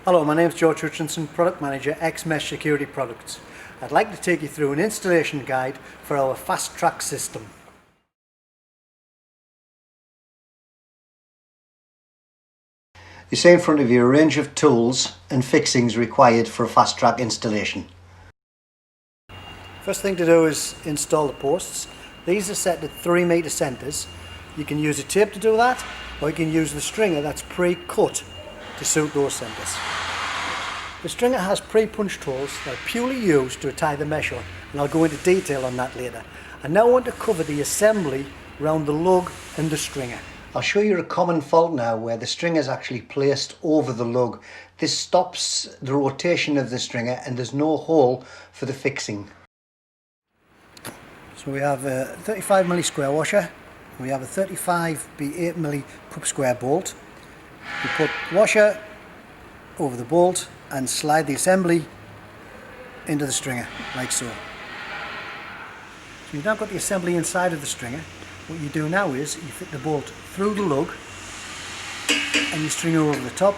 Hello, my name is George Hutchinson, Product Manager, X-Mesh Security Products. I'd like to take you through an installation guide for our Fastrack system. You see in front of you a range of tools and fixings required for a Fastrack installation. First thing to do is install the posts. These are set at 3 metre centres. You can use a tape to do that, or you can use the stringer that's pre-cut to suit those centres. The stringer has pre-punched holes that are purely used to tie the mesh on, and I'll go into detail on that later. I now want to cover the assembly around the lug and the stringer. I'll show you a common fault now where the stringer is actually placed over the lug. This stops the rotation of the stringer and there's no hole for the fixing. So we have a 35mm square washer, we have a 35×8mm cup square bolt. We put washer over the bolt and slide the assembly into the stringer, like so. So you've now got the assembly inside of the stringer. What you do now is you fit the bolt through the lug and your stringer over the top,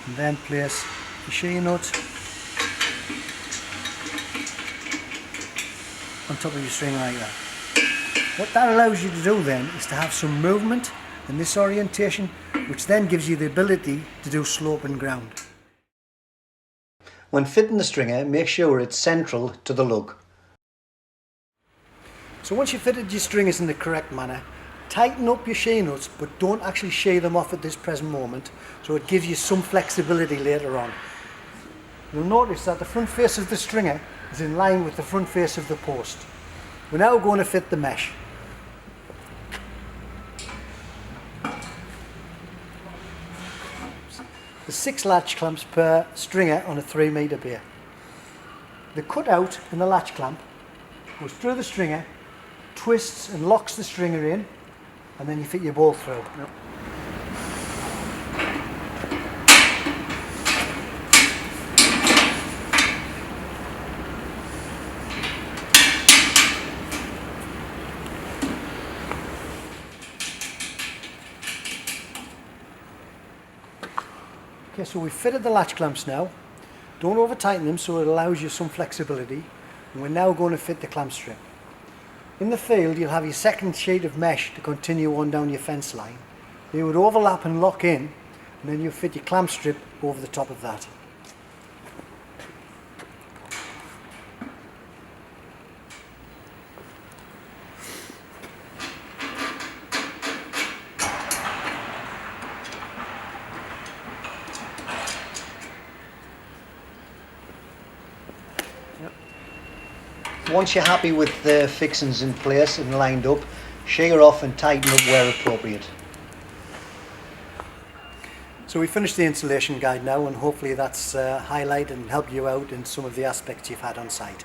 and then place your shear nut on top of your stringer like that. What that allows you to do then is to have some movement in this orientation, which then gives you the ability to do slope and ground. When fitting the stringer, make sure it's central to the lug. So once you've fitted your stringers in the correct manner, tighten up your shear nuts, but don't actually shear them off at this present moment, so it gives you some flexibility later on. You'll notice that the front face of the stringer is in line with the front face of the post. We're now going to fit the mesh. There's 6 latch clamps per stringer on a 3 metre beer. The cutout in the latch clamp goes through the stringer, twists and locks the stringer in, and then you fit your bolt through. Yep. Okay, so we've fitted the latch clamps now. Don't over tighten them so it allows you some flexibility. And we're now going to fit the clamp strip. In the field you'll have your second sheet of mesh to continue on down your fence line. They would overlap and lock in, and then you'll fit your clamp strip over the top of that. Once you're happy with the fixings in place and lined up, shear off and tighten up where appropriate. So we finished the installation guide now, and hopefully that's highlighted and helped you out in some of the aspects you've had on site.